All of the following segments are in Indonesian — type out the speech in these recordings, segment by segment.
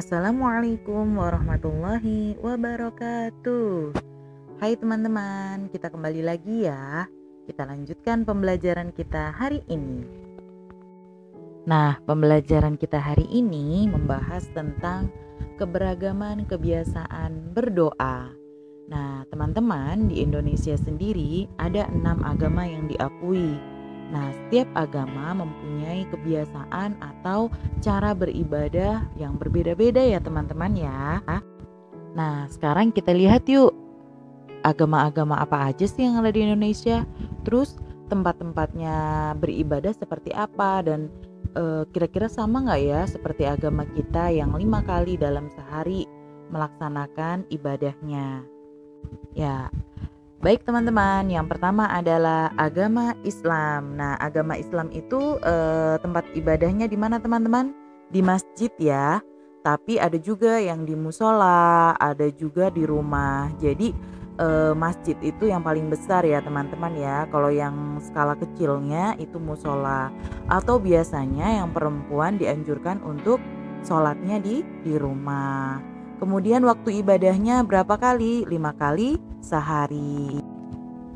Assalamualaikum warahmatullahi wabarakatuh. Hai teman-teman, kita kembali lagi ya. Kita lanjutkan pembelajaran kita hari ini. Nah, pembelajaran kita hari ini membahas tentang keberagaman kebiasaan berdoa. Nah, teman-teman, di Indonesia sendiri ada 6 agama yang diakui. Nah, setiap agama mempunyai kebiasaan atau cara beribadah yang berbeda-beda ya teman-teman ya. Nah, sekarang kita lihat yuk agama-agama apa aja sih yang ada di Indonesia. Terus tempat-tempatnya beribadah seperti apa dan kira-kira sama nggak ya seperti agama kita yang 5 kali dalam sehari melaksanakan ibadahnya. Ya, baik teman-teman, yang pertama adalah agama Islam. Nah, agama Islam itu tempat ibadahnya di mana teman-teman? Di masjid ya. Tapi ada juga yang di musola, ada juga di rumah. Jadi masjid itu yang paling besar ya teman-teman ya. Kalau yang skala kecilnya itu musola. Atau biasanya yang perempuan dianjurkan untuk sholatnya di rumah. Kemudian waktu ibadahnya berapa kali? 5 kali sehari.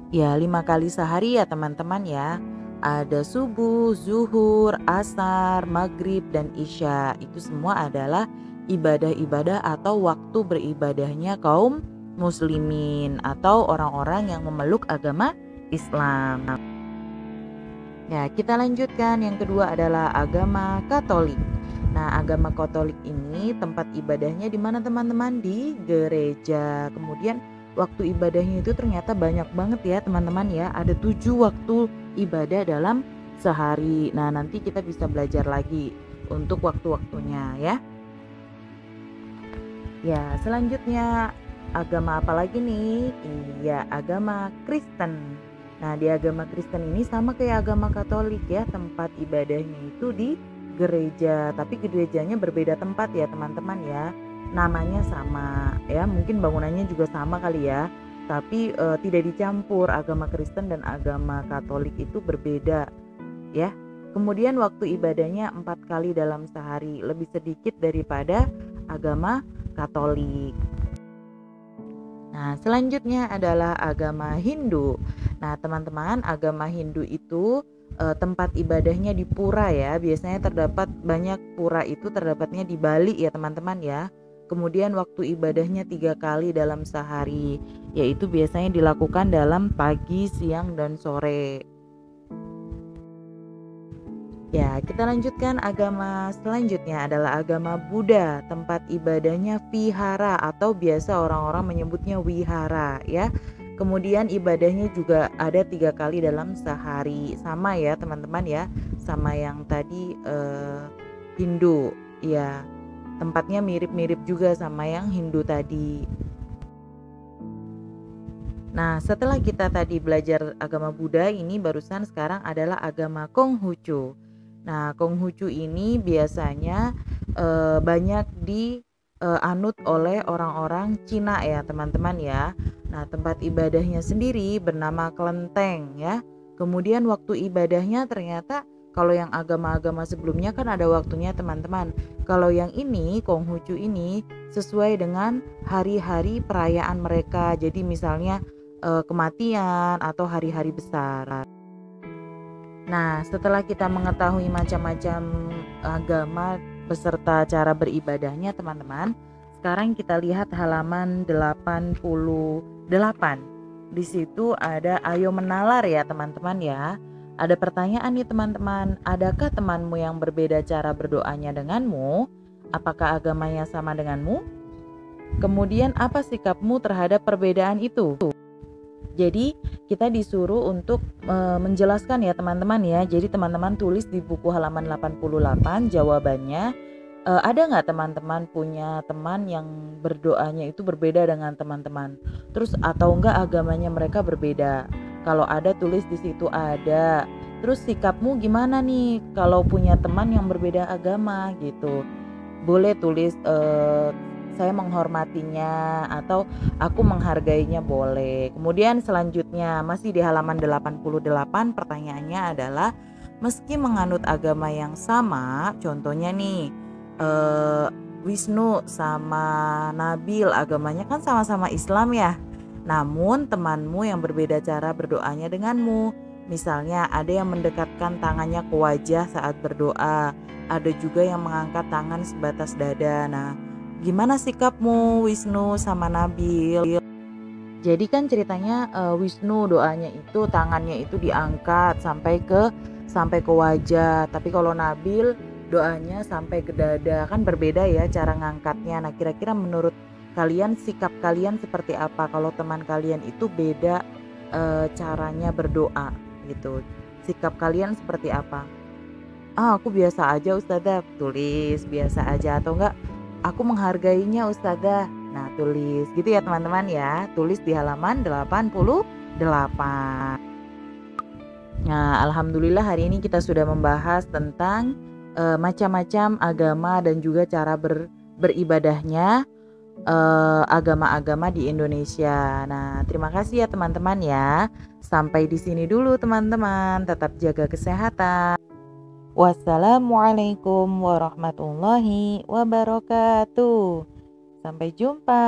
Ya, 5 kali sehari ya teman-teman ya. Ada subuh, zuhur, asar, maghrib, dan isya. Itu semua adalah ibadah-ibadah atau waktu beribadahnya kaum muslimin atau orang-orang yang memeluk agama Islam. Ya, kita lanjutkan. Yang kedua adalah agama Katolik. Nah, agama Katolik ini tempat ibadahnya di mana teman-teman? Di gereja. Kemudian waktu ibadahnya itu ternyata banyak banget ya teman-teman ya. Ada 7 waktu ibadah dalam sehari. Nah, nanti kita bisa belajar lagi untuk waktu-waktunya ya. Ya, selanjutnya agama apa lagi nih? Iya, agama Kristen. Nah, di agama Kristen ini sama kayak agama Katolik ya, tempat ibadahnya itu di gereja, tapi gerejanya berbeda tempat ya teman-teman ya. Namanya sama ya, mungkin bangunannya juga sama kali ya, tapi tidak dicampur. Agama Kristen dan agama Katolik itu berbeda ya. Kemudian waktu ibadahnya 4 kali dalam sehari, lebih sedikit daripada agama Katolik. Nah, selanjutnya adalah agama Hindu. Nah, teman-teman, agama Hindu itu tempat ibadahnya di pura ya. Biasanya terdapat banyak pura itu terdapatnya di Bali ya teman-teman ya. Kemudian waktu ibadahnya 3 kali dalam sehari, yaitu biasanya dilakukan dalam pagi, siang, dan sore. Ya, kita lanjutkan. Agama selanjutnya adalah agama Buddha. Tempat ibadahnya vihara atau biasa orang-orang menyebutnya wihara ya. Kemudian ibadahnya juga ada 3 kali dalam sehari. Sama ya teman-teman ya, sama yang tadi Hindu. Ya, tempatnya mirip-mirip juga sama yang Hindu tadi. Nah, setelah kita tadi belajar agama Buddha, ini barusan sekarang adalah agama Konghucu. Nah, Konghucu ini biasanya banyak dianut oleh orang-orang Cina ya teman-teman ya. Nah, tempat ibadahnya sendiri bernama kelenteng ya. Kemudian waktu ibadahnya ternyata kalau yang agama-agama sebelumnya kan ada waktunya teman-teman. Kalau yang ini Konghucu ini sesuai dengan hari-hari perayaan mereka. Jadi misalnya kematian atau hari-hari besar. Nah, setelah kita mengetahui macam-macam agama beserta cara beribadahnya teman-teman, sekarang kita lihat halaman 88. Di situ ada ayo menalar ya teman-teman ya. Ada pertanyaan nih teman-teman, adakah temanmu yang berbeda cara berdoanya denganmu? Apakah agamanya sama denganmu? Kemudian apa sikapmu terhadap perbedaan itu? Jadi kita disuruh untuk menjelaskan ya teman-teman ya. Jadi teman-teman tulis di buku halaman 88 jawabannya. Ada nggak teman-teman punya teman yang berdoanya itu berbeda dengan teman-teman? Terus atau enggak agamanya mereka berbeda? Kalau ada tulis di situ ada. Terus sikapmu gimana nih kalau punya teman yang berbeda agama gitu? Boleh tulis saya menghormatinya atau aku menghargainya boleh. Kemudian selanjutnya masih di halaman 88 pertanyaannya adalah meski menganut agama yang sama, contohnya nih Wisnu sama Nabil agamanya kan sama-sama Islam ya. Namun temanmu yang berbeda cara berdoanya denganmu. Misalnya ada yang mendekatkan tangannya ke wajah saat berdoa, ada juga yang mengangkat tangan sebatas dada. Nah, gimana sikapmu Wisnu sama Nabil? Jadi kan ceritanya Wisnu doanya itu tangannya itu diangkat sampai ke wajah. Tapi kalau Nabil doanya sampai ke dada. Kan berbeda ya cara ngangkatnya. Nah, kira-kira menurut kalian sikap kalian seperti apa kalau teman kalian itu beda caranya berdoa gitu. Sikap kalian seperti apa? Ah, aku biasa aja Ustazah, tulis biasa aja atau enggak aku menghargainya Ustazah. Nah, tulis gitu ya teman-teman ya. Tulis di halaman 88. Nah, alhamdulillah hari ini kita sudah membahas tentang macam-macam agama dan juga cara beribadahnya agama-agama di Indonesia. Nah, terima kasih ya teman-teman ya. Sampai di sini dulu teman-teman. Tetap jaga kesehatan. Wassalamualaikum warahmatullahi wabarakatuh. Sampai jumpa.